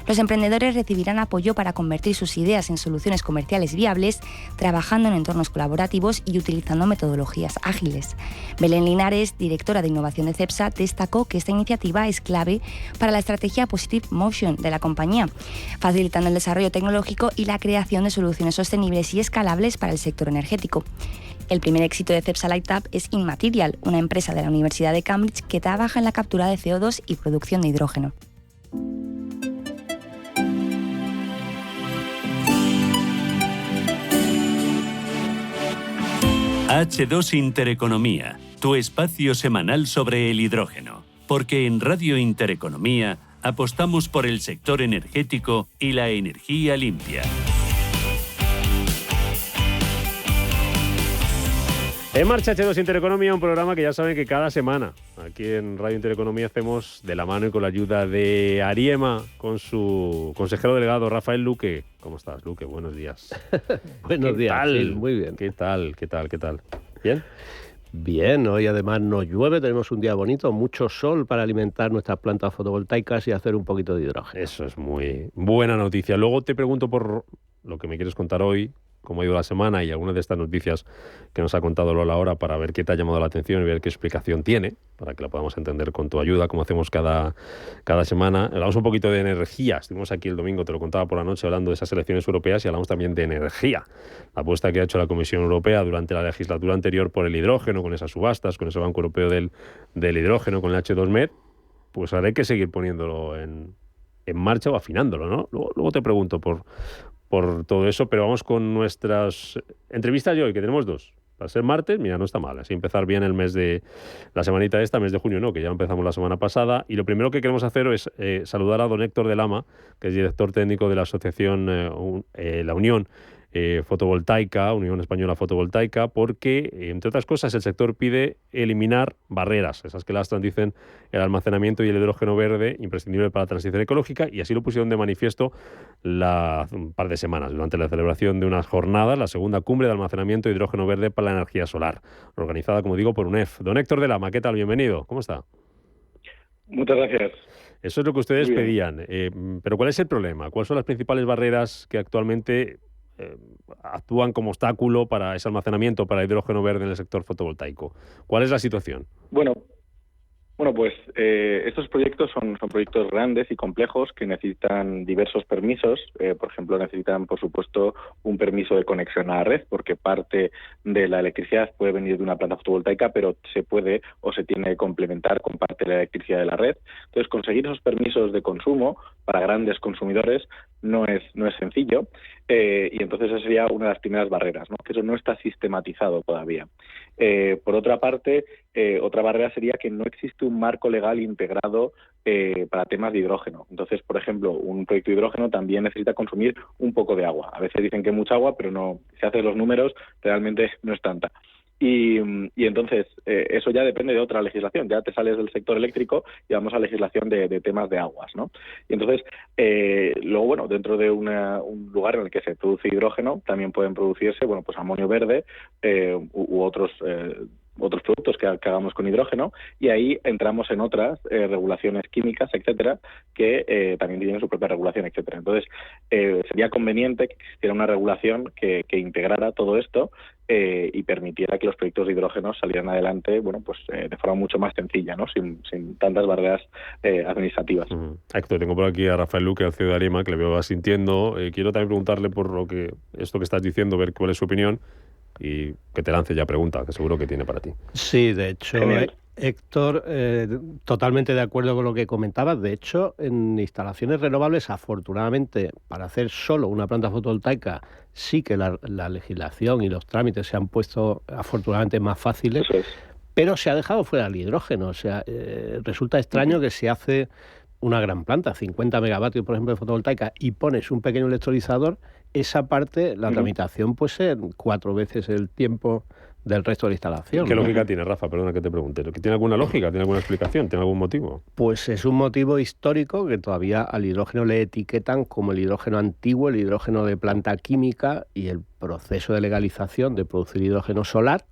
Los emprendedores recibirán apoyo para convertir sus ideas en soluciones comerciales viables, trabajando en entornos colaborativos y utilizando metodologías ágiles. Belén Linares, directora de innovación de Cepsa, destacó que esta iniciativa es clave para la estrategia Positive Motion de la compañía, facilitando el desarrollo tecnológico y la creación de soluciones sostenibles y escalables para el sector energético. El primer éxito de Cepsa Light Up es Inmaterial, una empresa de la Universidad de Cambridge que trabaja en la captura de CO2 y producción de hidrógeno. H2 Intereconomía, tu espacio semanal sobre el hidrógeno. Porque en Radio Intereconomía apostamos por el sector energético y la energía limpia. En marcha H2 Intereconomía, un programa que ya saben que cada semana aquí en Radio Intereconomía hacemos de la mano y con la ayuda de Ariema, con su consejero delegado Rafael Luque. ¿Cómo estás, Luque? Buenos días. Buenos días, sí, muy bien. ¿Qué tal? ¿Bien? Bien, hoy además no llueve, tenemos un día bonito, mucho sol para alimentar nuestras plantas fotovoltaicas y hacer un poquito de hidrógeno. Eso es muy buena noticia. Luego te pregunto por lo que me quieres contar hoy, cómo ha ido la semana y algunas de estas noticias que nos ha contado Lola ahora para ver qué te ha llamado la atención y ver qué explicación tiene, para que la podamos entender con tu ayuda, como hacemos cada semana. Hablamos un poquito de energía. Estuvimos aquí el domingo, te lo contaba por la noche, hablando de esas elecciones europeas y hablamos también de energía. La apuesta que ha hecho la Comisión Europea durante la legislatura anterior por el hidrógeno, con esas subastas, con ese Banco Europeo del hidrógeno, con el H2Med, pues ahora hay que seguir poniéndolo en marcha o afinándolo, ¿no? Luego te pregunto por todo eso, pero vamos con nuestras entrevistas de hoy, que tenemos dos. Para ser martes, mira, no está mal. Así empezar bien el mes de la semanita mes de junio, ¿no? Que ya empezamos la semana pasada. Y lo primero que queremos hacer es saludar a don Héctor de Lama, que es director técnico de la asociación La Unión Fotovoltaica, Unión Española Fotovoltaica, porque, entre otras cosas, el sector pide eliminar barreras, esas que lastran, dicen, el almacenamiento y el hidrógeno verde, imprescindible para la transición ecológica, y así lo pusieron de manifiesto un par de semanas, durante la celebración de unas jornadas, la segunda cumbre de almacenamiento de hidrógeno verde para la energía solar, organizada, como digo, por UNEF. Don Héctor de Lama, ¿qué tal? Bienvenido. ¿Cómo está? Muchas gracias. Eso es lo que ustedes pedían. Pero ¿cuál es el problema? ¿Cuáles son las principales barreras que actualmente actúan como obstáculo para ese almacenamiento, para el hidrógeno verde en el sector fotovoltaico? ¿Cuál es la situación? Bueno, pues estos proyectos son proyectos grandes y complejos que necesitan diversos permisos. Por ejemplo, necesitan, por supuesto, un permiso de conexión a la red, porque parte de la electricidad puede venir de una planta fotovoltaica, pero se puede o se tiene que complementar con parte de la electricidad de la red. Entonces, conseguir esos permisos de consumo para grandes consumidores no es sencillo, y entonces esa sería una de las primeras barreras, ¿no? Que eso no está sistematizado todavía. Por otra parte, otra barrera sería que no existe un marco legal integrado para temas de hidrógeno. Entonces, por ejemplo, un proyecto de hidrógeno también necesita consumir un poco de agua. A veces dicen que mucha agua, pero no, si haces los números, realmente no es tanta. Y entonces eso ya depende de otra legislación. Ya te sales del sector eléctrico y vamos a legislación de temas de aguas, ¿no? Y entonces, luego, bueno, dentro de un lugar en el que se produce hidrógeno, también pueden producirse, bueno, pues amonio verde u otros productos que hagamos con hidrógeno, y ahí entramos en otras regulaciones químicas, etcétera, que también tienen su propia regulación, etcétera. Entonces, sería conveniente que existiera una regulación que integrara todo esto y permitiera que los proyectos de hidrógeno salieran adelante, bueno, pues de forma mucho más sencilla, ¿no? Sin tantas barreras administrativas. Héctor, tengo por aquí a Rafael Luque, al CEO de Ariema, que le veo asintiendo. Quiero también preguntarle por esto que estás diciendo, ver cuál es su opinión, y que te lance ya pregunta, que seguro que tiene para ti. Sí, de hecho, Héctor, totalmente de acuerdo con lo que comentabas. De hecho, en instalaciones renovables, afortunadamente, para hacer solo una planta fotovoltaica, sí que la legislación y los trámites se han puesto afortunadamente más fáciles, pero se ha dejado fuera el hidrógeno. O sea, resulta extraño que se hace una gran planta, 50 megavatios, por ejemplo, de fotovoltaica, y pones un pequeño electrolizador, esa parte, la tramitación puede ser 4 veces el tiempo del resto de la instalación. ¿Qué lógica tiene, Rafa? Perdona que te pregunte. ¿Tiene alguna lógica? ¿Tiene alguna explicación? ¿Tiene algún motivo? Pues es un motivo histórico que todavía al hidrógeno le etiquetan como el hidrógeno antiguo, el hidrógeno de planta química, y el proceso de legalización de producir hidrógeno solar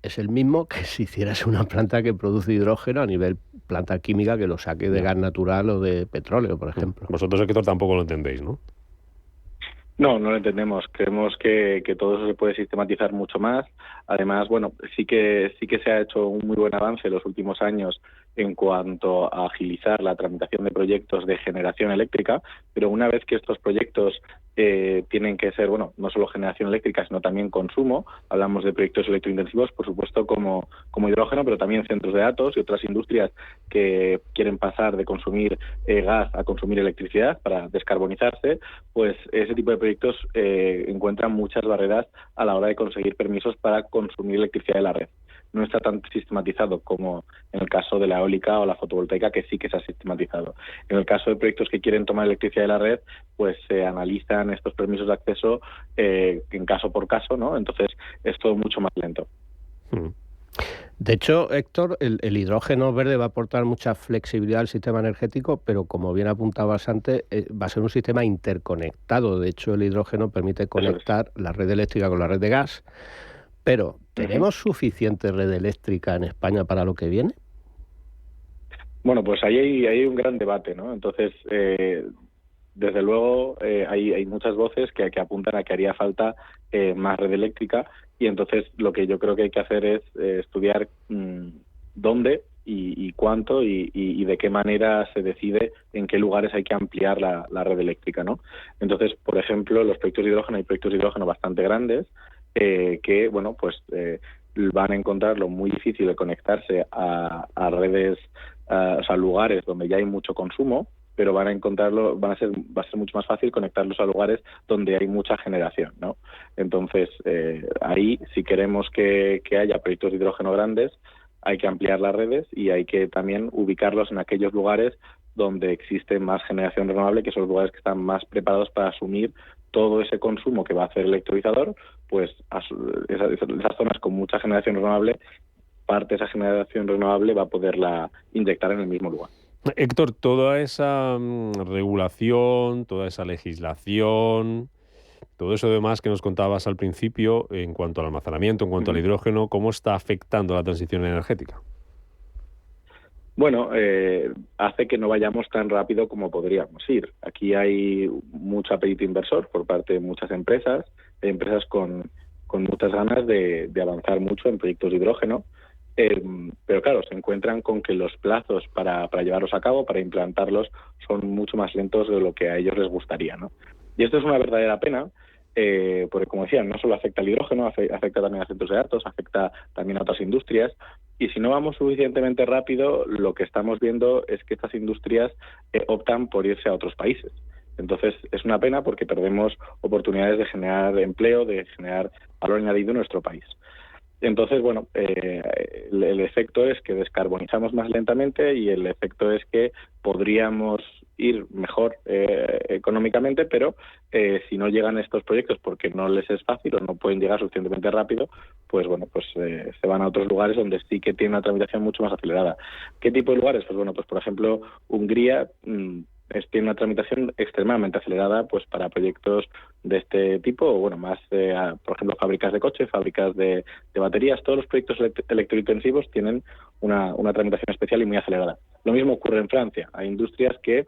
es el mismo que si hicieras una planta que produce hidrógeno a nivel planta química que lo saque de gas natural o de petróleo, por ejemplo. Vosotros, Héctor, tampoco lo entendéis, ¿no? No lo entendemos. Creemos que todo eso se puede sistematizar mucho más. Además, bueno, sí que se ha hecho un muy buen avance en los últimos años en cuanto a agilizar la tramitación de proyectos de generación eléctrica, pero una vez que estos proyectos tienen que ser, bueno, no solo generación eléctrica, sino también consumo. Hablamos de proyectos electrointensivos, por supuesto, como hidrógeno, pero también centros de datos y otras industrias que quieren pasar de consumir gas a consumir electricidad para descarbonizarse, pues ese tipo de proyectos encuentran muchas barreras a la hora de conseguir permisos para consumir electricidad de la red. No está tan sistematizado como en el caso de la eólica o la fotovoltaica, que sí que se ha sistematizado. En el caso de proyectos que quieren tomar electricidad de la red, pues se analizan estos permisos de acceso en caso por caso, ¿no? Entonces es todo mucho más lento. De hecho, Héctor, el hidrógeno verde va a aportar mucha flexibilidad al sistema energético, pero como bien apuntabas antes, va a ser un sistema interconectado. De hecho, el hidrógeno permite conectar la red eléctrica con la red de gas. Pero, ¿tenemos suficiente red eléctrica en España para lo que viene? Bueno, pues ahí hay un gran debate, ¿no? Entonces, desde luego, hay muchas voces que apuntan a que haría falta más red eléctrica, y entonces lo que yo creo que hay que hacer es estudiar dónde y cuánto y de qué manera se decide en qué lugares hay que ampliar la red eléctrica, ¿no? Entonces, por ejemplo, los proyectos de hidrógeno, hay proyectos de hidrógeno bastante grandes, que, bueno, pues van a encontrarlo muy difícil de conectarse a redes, o sea, lugares donde ya hay mucho consumo, pero va a ser mucho más fácil conectarlos a lugares donde hay mucha generación, ¿no? Entonces, ahí, si queremos que haya proyectos de hidrógeno grandes, hay que ampliar las redes y hay que también ubicarlos en aquellos lugares donde existe más generación renovable, que son los lugares que están más preparados para asumir todo ese consumo que va a hacer el electrolizador. Pues esas zonas con mucha generación renovable, parte de esa generación renovable va a poderla inyectar en el mismo lugar. Héctor, toda esa regulación, toda esa legislación, todo eso demás que nos contabas al principio en cuanto al almacenamiento, en cuanto al hidrógeno, ¿cómo está afectando la transición energética? Bueno, hace que no vayamos tan rápido como podríamos ir. Aquí hay mucho apetito inversor por parte de muchas empresas, hay empresas con muchas ganas de avanzar mucho en proyectos de hidrógeno, pero claro, se encuentran con que los plazos para llevarlos a cabo, para implantarlos, son mucho más lentos de lo que a ellos les gustaría, ¿no? Y esto es una verdadera pena, porque, como decía, no solo afecta al hidrógeno, afecta también a centros de datos, afecta también a otras industrias, y si no vamos suficientemente rápido, lo que estamos viendo es que estas industrias optan por irse a otros países. Entonces, es una pena porque perdemos oportunidades de generar empleo, de generar valor añadido en nuestro país. Entonces, bueno, el efecto es que descarbonizamos más lentamente y el efecto es que podríamos ir mejor económicamente, pero si no llegan estos proyectos porque no les es fácil o no pueden llegar suficientemente rápido, pues bueno, pues se van a otros lugares donde sí que tienen una tramitación mucho más acelerada. ¿Qué tipo de lugares? Pues bueno, pues por ejemplo, Hungría tiene una tramitación extremadamente acelerada, pues para proyectos de este tipo, o bueno, más, por ejemplo, fábricas de coches, fábricas de baterías. Todos los proyectos electrointensivos tienen una tramitación especial y muy acelerada. Lo mismo ocurre en Francia. Hay industrias que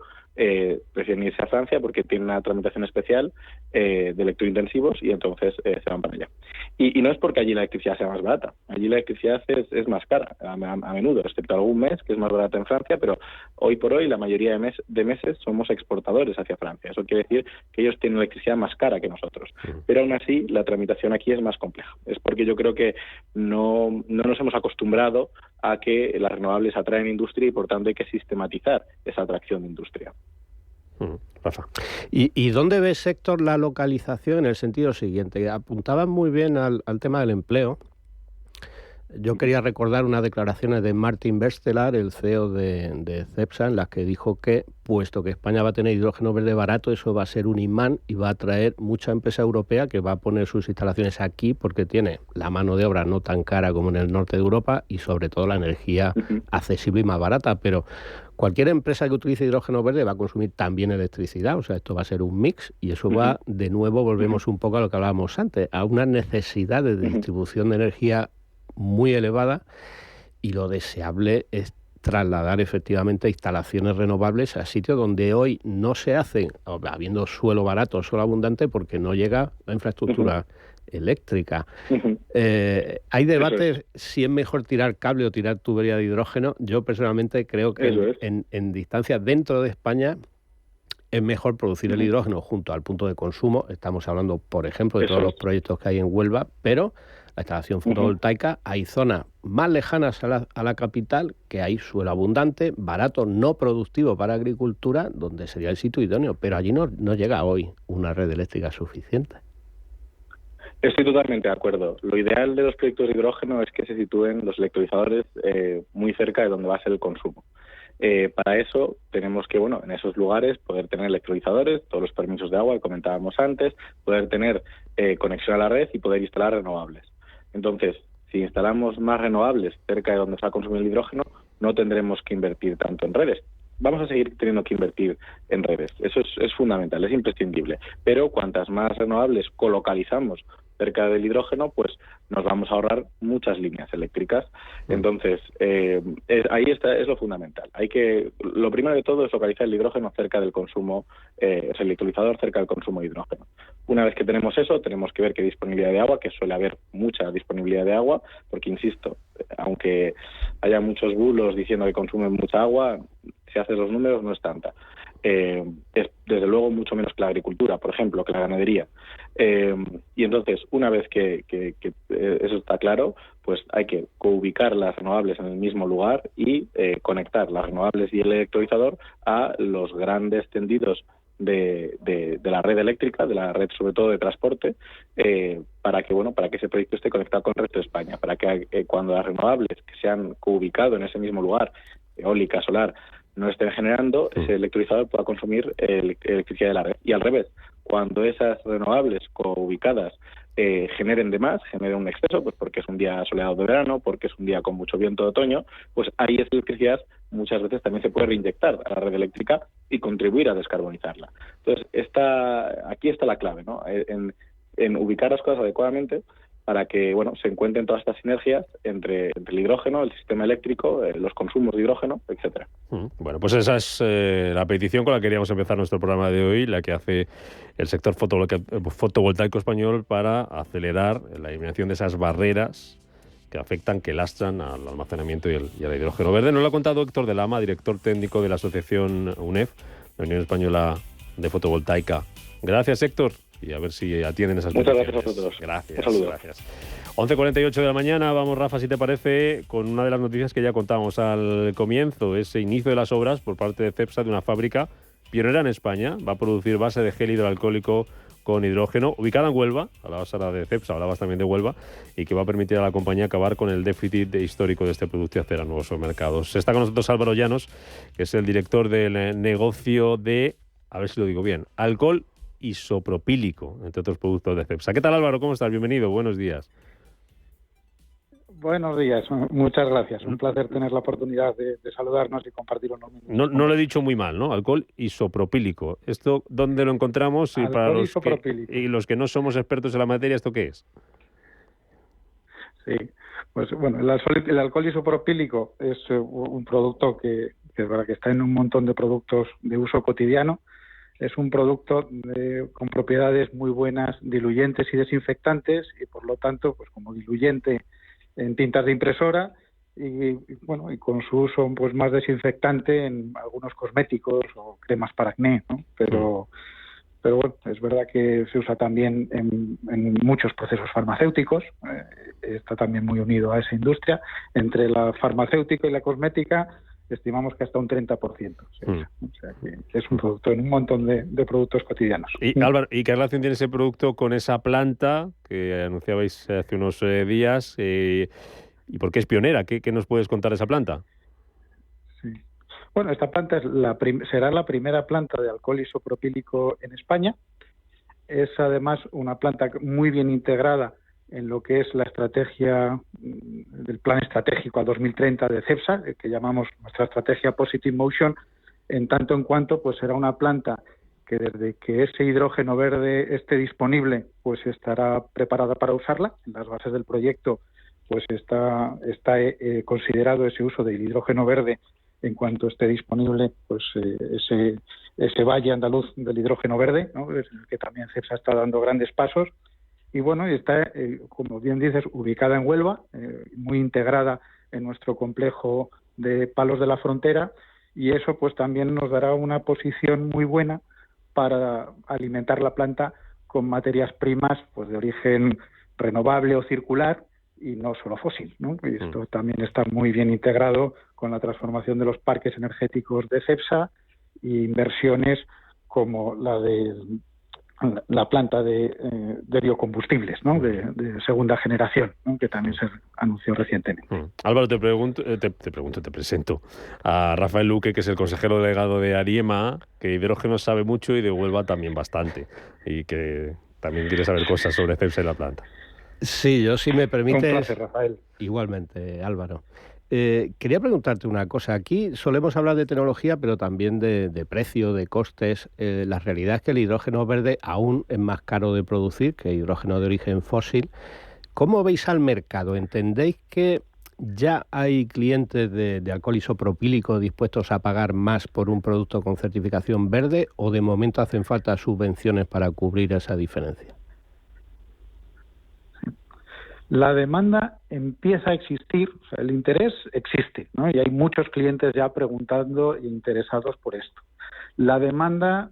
prefieren irse a Francia porque tienen una tramitación especial de electrointensivos y entonces se van para allá. Y no es porque allí la electricidad sea más barata. Allí la electricidad es más cara a menudo, excepto algún mes que es más barata en Francia, pero hoy por hoy la mayoría de meses somos exportadores hacia Francia. Eso quiere decir que ellos tienen electricidad más cara que nosotros. Pero aún así la tramitación aquí es más compleja. Es porque yo creo que no nos hemos acostumbrado a que las renovables atraen industria y por tanto hay que sistematizar esa atracción de industria. Rafa. ¿Y dónde ves, Héctor, la localización en el sentido siguiente? Apuntaban muy bien al tema del empleo. Yo quería recordar unas declaraciones de Martin Berstelar, el CEO de Cepsa, en las que dijo que, puesto que España va a tener hidrógeno verde barato, eso va a ser un imán y va a atraer mucha empresa europea que va a poner sus instalaciones aquí porque tiene la mano de obra no tan cara como en el norte de Europa y sobre todo la energía accesible y más barata. Pero cualquier empresa que utilice hidrógeno verde va a consumir también electricidad, o sea, esto va a ser un mix y eso va, de nuevo, volvemos un poco a lo que hablábamos antes, a una necesidad de distribución de energía muy elevada, y lo deseable es trasladar efectivamente instalaciones renovables a sitios donde hoy no se hacen, habiendo suelo barato, suelo abundante, porque no llega la infraestructura eléctrica. Hay debates si es mejor tirar cable o tirar tubería de hidrógeno. Yo personalmente creo que en distancias dentro de España es mejor producir el hidrógeno junto al punto de consumo. Estamos hablando, por ejemplo, de todos los proyectos que hay en Huelva, pero la instalación fotovoltaica, hay zonas más lejanas a la capital que hay suelo abundante, barato, no productivo para agricultura, donde sería el sitio idóneo, pero allí no llega hoy una red eléctrica suficiente. Estoy totalmente de acuerdo. Lo ideal de los proyectos de hidrógeno es que se sitúen los electrolizadores muy cerca de donde va a ser el consumo. Para eso tenemos que, en esos lugares poder tener electrolizadores, todos los permisos de agua que comentábamos antes, poder tener conexión a la red y poder instalar renovables. Entonces, si instalamos más renovables cerca de donde se va a consumir el hidrógeno, no tendremos que invertir tanto en redes. Vamos a seguir teniendo que invertir en redes. Eso es fundamental, es imprescindible. Pero cuantas más renovables colocalizamos cerca del hidrógeno, pues nos vamos a ahorrar muchas líneas eléctricas. Entonces, ahí es lo fundamental. Lo primero de todo es localizar el hidrógeno cerca del consumo, el electrolizador cerca del consumo de hidrógeno. Una vez que tenemos eso, tenemos que ver qué disponibilidad de agua, que suele haber mucha disponibilidad de agua, porque, insisto, aunque haya muchos bulos diciendo que consumen mucha agua, si haces los números no es tanta. Es desde luego mucho menos que la agricultura, por ejemplo, que la ganadería. Y entonces, una vez que eso está claro, pues hay que ubicar las renovables en el mismo lugar y conectar las renovables y el electrolizador a los grandes tendidos de la red eléctrica, de la red sobre todo de transporte, para que ese proyecto esté conectado con el resto de España, para que cuando las renovables que se han ubicado en ese mismo lugar, eólica, solar, no estén generando, ese electrolizador pueda consumir electricidad de la red. Y al revés, cuando esas renovables ubicadas generen de más, generen un exceso, pues porque es un día soleado de verano, porque es un día con mucho viento de otoño, pues ahí esa electricidad muchas veces también se puede reinyectar a la red eléctrica y contribuir a descarbonizarla. Entonces, aquí está la clave, ¿no? En ubicar las cosas adecuadamente para que se encuentren todas estas sinergias entre el hidrógeno, el sistema eléctrico, los consumos de hidrógeno, etcétera. Bueno, pues esa es la petición con la que queríamos empezar nuestro programa de hoy, la que hace el sector fotovoltaico español para acelerar la eliminación de esas barreras que afectan, que lastran al almacenamiento y al hidrógeno verde. Nos lo ha contado Héctor de Lama, director técnico de la asociación UNEF, la Unión Española de Fotovoltaica. Gracias, Héctor. Y a ver si atienden esas peticiones. Muchas gracias a vosotros. Gracias. 11:48 de la mañana. Vamos, Rafa, si te parece, con una de las noticias que ya contábamos al comienzo, ese inicio de las obras por parte de Cepsa de una fábrica pionera en España. Va a producir base de gel hidroalcohólico con hidrógeno, ubicada en Huelva. Hablabas ahora de Cepsa, hablabas también de Huelva, y que va a permitir a la compañía acabar con el déficit histórico de este producto y hacer a nuevos mercados. Está con nosotros Álvaro Llanos, que es el director del negocio de, a ver si lo digo bien, alcohol isopropílico, entre otros productos de Cepsa. ¿Qué tal, Álvaro? ¿Cómo estás? Bienvenido, buenos días. Buenos días, muchas gracias. Un placer tener la oportunidad de saludarnos y compartir unos minutos. No lo he dicho muy mal, ¿no? Alcohol isopropílico. ¿Esto dónde lo encontramos? Y para los que no somos expertos en la materia, ¿esto qué es? Sí, pues bueno, el alcohol isopropílico es un producto que está en un montón de productos de uso cotidiano. Es un producto con propiedades muy buenas, diluyentes y desinfectantes, y por lo tanto, pues como diluyente en tintas de impresora y con su uso pues más desinfectante en algunos cosméticos o cremas para acné, ¿no? Pero bueno, es verdad que se usa también en muchos procesos farmacéuticos, está también muy unido a esa industria. Entre la farmacéutica y la cosmética estimamos que hasta un 30%. O sea que es un producto en un montón de productos cotidianos. Y Álvaro, ¿y qué relación tiene ese producto con esa planta que anunciabais hace unos días? ¿Y por qué es pionera? ¿Qué nos puedes contar de esa planta? Sí. Bueno, esta planta es será la primera planta de alcohol isopropílico en España. Es además una planta muy bien integrada en lo que es la estrategia del Plan Estratégico a 2030 de CEPSA, que llamamos nuestra estrategia Positive Motion, en tanto en cuanto pues será una planta que desde que ese hidrógeno verde esté disponible, pues estará preparada para usarla. En las bases del proyecto pues está considerado ese uso del hidrógeno verde en cuanto esté disponible pues ese valle andaluz del hidrógeno verde, ¿no? Es el que también CEPSA está dando grandes pasos. Y bueno, está, como bien dices, ubicada en Huelva, muy integrada en nuestro complejo de Palos de la Frontera, y eso pues también nos dará una posición muy buena para alimentar la planta con materias primas pues de origen renovable o circular y no solo fósil, ¿no? Y esto también está muy bien integrado con la transformación de los parques energéticos de CEPSA e inversiones como la de la planta de biocombustibles, ¿no? de segunda generación, ¿no? Que también se anunció recientemente. Álvaro, te presento a Rafael Luque, que es el consejero delegado de Ariema, que de hidrógeno sabe mucho y de Huelva también bastante, y que también quiere saber cosas sobre CEPSA y la planta. Sí, yo, si me permites... Un placer, Rafael. Igualmente, Álvaro. Quería preguntarte una cosa. Aquí solemos hablar de tecnología, pero también de precio, de costes. La realidad es que el hidrógeno verde aún es más caro de producir que el hidrógeno de origen fósil. ¿Cómo veis al mercado? ¿Entendéis que ya hay clientes de alcohol isopropílico dispuestos a pagar más por un producto con certificación verde, o de momento hacen falta subvenciones para cubrir esa diferencia? La demanda empieza a existir, o sea, el interés existe, ¿no? Y hay muchos clientes ya preguntando e interesados por esto. La demanda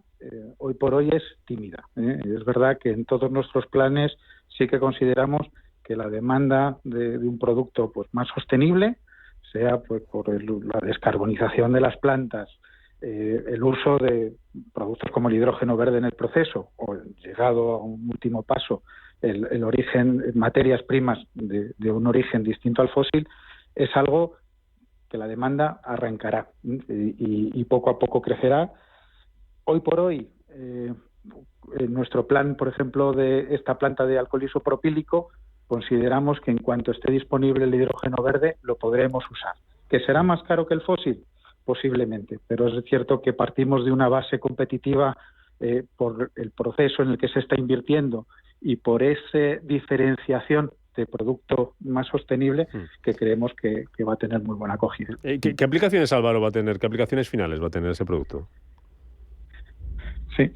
hoy por hoy es tímida, ¿eh? Es verdad que en todos nuestros planes sí que consideramos que la demanda de un producto pues más sostenible, sea pues por la descarbonización de las plantas, el uso de productos como el hidrógeno verde en el proceso, o llegado a un último paso, el origen, materias primas de un origen distinto al fósil, es algo que la demanda arrancará y poco a poco crecerá. Hoy por hoy, en nuestro plan, por ejemplo, de esta planta de alcohol isopropílico, consideramos que en cuanto esté disponible el hidrógeno verde, lo podremos usar. ¿Que será más caro que el fósil? Posiblemente, pero es cierto que partimos de una base competitiva por el proceso en el que se está invirtiendo y por esa diferenciación de producto más sostenible que creemos que va a tener muy buena acogida. ¿Qué aplicaciones, Álvaro, va a tener? ¿Qué aplicaciones finales va a tener ese producto? Sí,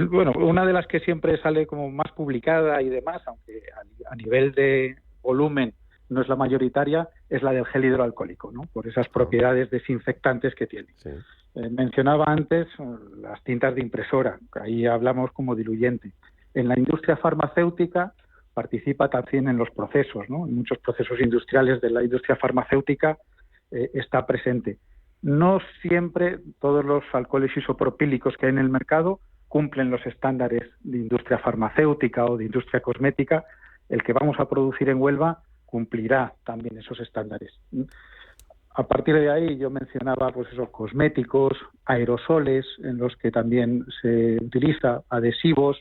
bueno, una de las que siempre sale como más publicada y demás, aunque a nivel de volumen no es la mayoritaria, es la del gel hidroalcohólico, ¿no? Por esas propiedades desinfectantes que tiene. Sí. Mencionaba antes las tintas de impresora, ahí hablamos como diluyente. En la industria farmacéutica participa también en los procesos, ¿no? En muchos procesos industriales de la industria farmacéutica está presente. No siempre todos los alcoholes isopropílicos que hay en el mercado cumplen los estándares de industria farmacéutica o de industria cosmética. El que vamos a producir en Huelva cumplirá también esos estándares. A partir de ahí yo mencionaba pues esos cosméticos, aerosoles en los que también se utiliza, adhesivos.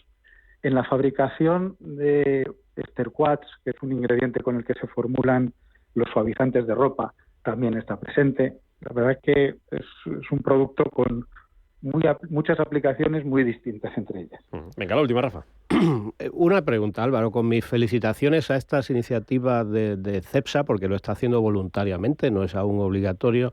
En la fabricación de esterquats, que es un ingrediente con el que se formulan los suavizantes de ropa, también está presente. La verdad es que es un producto con muchas aplicaciones muy distintas entre ellas. Venga, la última, Rafa. Una pregunta, Álvaro, con mis felicitaciones a estas iniciativas de CEPSA, porque lo está haciendo voluntariamente, no es aún obligatorio.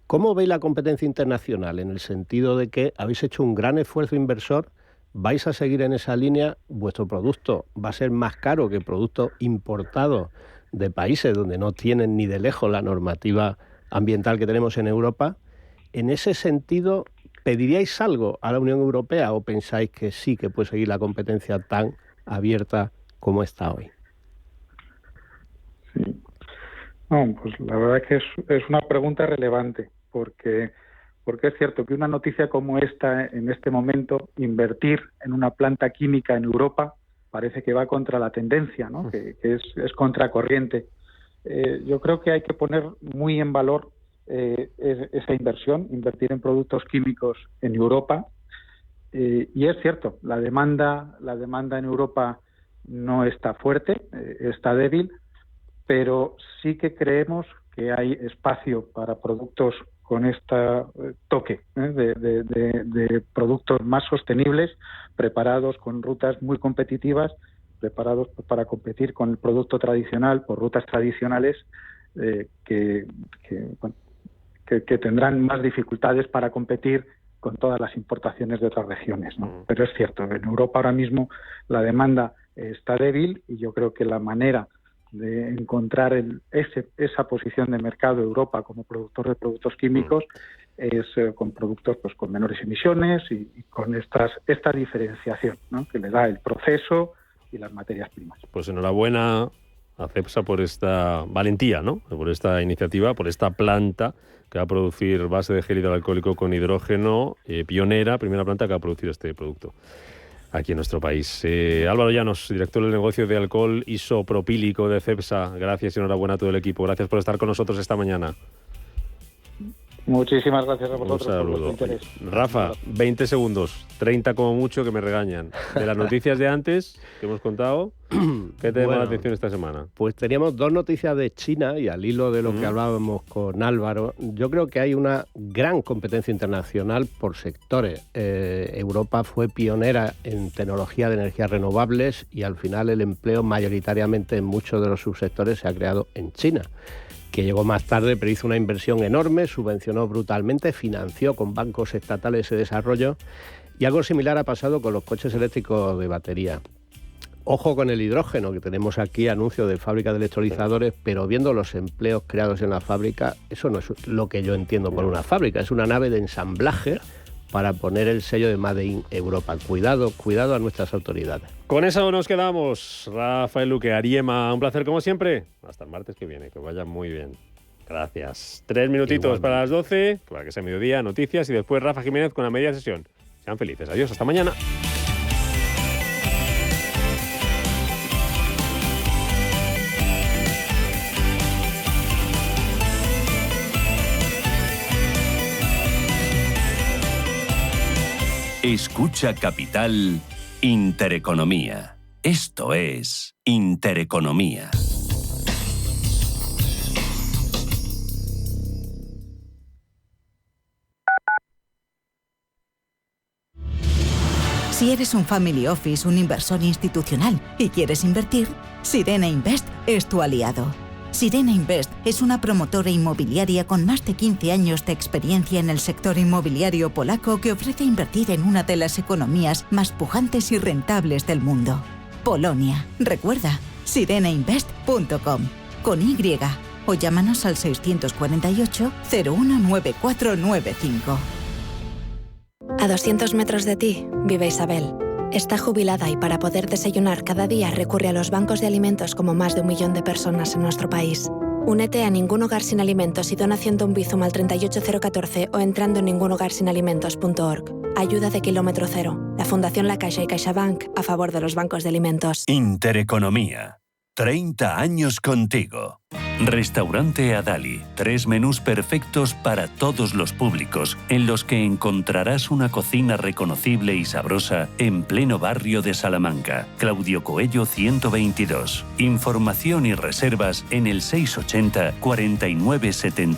¿Cómo veis la competencia internacional? En el sentido de que habéis hecho un gran esfuerzo inversor, vais a seguir en esa línea, vuestro producto va a ser más caro que productos importados de países donde no tienen ni de lejos la normativa ambiental que tenemos en Europa. En ese sentido, ¿pediríais algo a la Unión Europea o pensáis que sí que puede seguir la competencia tan abierta como está hoy? Sí. No, pues la verdad es que es una pregunta relevante, porque es cierto que una noticia como esta, en este momento, invertir en una planta química en Europa, parece que va contra la tendencia, ¿no? Que es contracorriente. yo creo que hay que poner muy en valor esa inversión, invertir en productos químicos en Europa. Y es cierto, la demanda en Europa no está fuerte, está débil, pero sí que creemos que hay espacio para productos con este toque de productos más sostenibles, preparados con rutas muy competitivas, preparados para competir con el producto tradicional por rutas tradicionales que tendrán más dificultades para competir con todas las importaciones de otras regiones, ¿no? Pero es cierto, en Europa ahora mismo la demanda está débil y yo creo que la manera de encontrar esa posición de mercado Europa como productor de productos químicos es con productos pues con menores emisiones y con esta diferenciación, ¿no? Que le da el proceso y las materias primas. Pues enhorabuena a Cepsa por esta valentía, ¿no? Por esta iniciativa, por esta planta que va a producir base de gel hidroalcohólico con hidrógeno, pionera, primera planta que va a producir este producto aquí en nuestro país. Álvaro Llanos, director del negocio de alcohol isopropílico de Cepsa, gracias y enhorabuena a todo el equipo. Gracias por estar con nosotros esta mañana. Muchísimas gracias a vosotros por vuestro interés. Rafa, 20 segundos, 30 como mucho, que me regañan. De las noticias de antes que hemos contado, ¿qué te llama la atención esta semana? Pues teníamos dos noticias de China y al hilo de lo que hablábamos con Álvaro, yo creo que hay una gran competencia internacional por sectores. Europa fue pionera en tecnología de energías renovables y al final el empleo mayoritariamente en muchos de los subsectores se ha creado en China, que llegó más tarde, pero hizo una inversión enorme, subvencionó brutalmente, financió con bancos estatales ese desarrollo, y algo similar ha pasado con los coches eléctricos de batería. Ojo con el hidrógeno, que tenemos aquí anuncio de fábrica de electrolizadores, pero viendo los empleos creados en la fábrica, eso no es lo que yo entiendo por una fábrica, es una nave de ensamblaje para poner el sello de Made in Europa. Cuidado a nuestras autoridades. Con eso nos quedamos. Rafael Luque, Ariema, un placer como siempre. Hasta el martes que viene, que vaya muy bien. Gracias. 3 minutitos para las 12, para que sea mediodía, noticias, y después Rafa Jiménez con la media sesión. Sean felices. Adiós, hasta mañana. Escucha Capital Intereconomía. Esto es Intereconomía. Si eres un family office, un inversor institucional y quieres invertir, Sirena Invest es tu aliado. Sirena Invest es una promotora inmobiliaria con más de 15 años de experiencia en el sector inmobiliario polaco que ofrece invertir en una de las economías más pujantes y rentables del mundo. Polonia. Recuerda, sirenainvest.com con Y o llámanos al 648 019495. A 200 metros de ti vive Isabel. Está jubilada y para poder desayunar cada día recurre a los bancos de alimentos como más de 1 millón de personas en nuestro país. Únete a Ningún Hogar Sin Alimentos y dona haciendo un Bizum al 38014 o entrando en ningunhogarsinalimentos.org. Ayuda de kilómetro cero. La Fundación La Caixa y CaixaBank a favor de los bancos de alimentos. Intereconomía. 30 años contigo. Restaurante Adali. 3 menús perfectos para todos los públicos, en los que encontrarás una cocina reconocible y sabrosa en pleno barrio de Salamanca. Claudio Coello 122. Información y reservas en el 680 49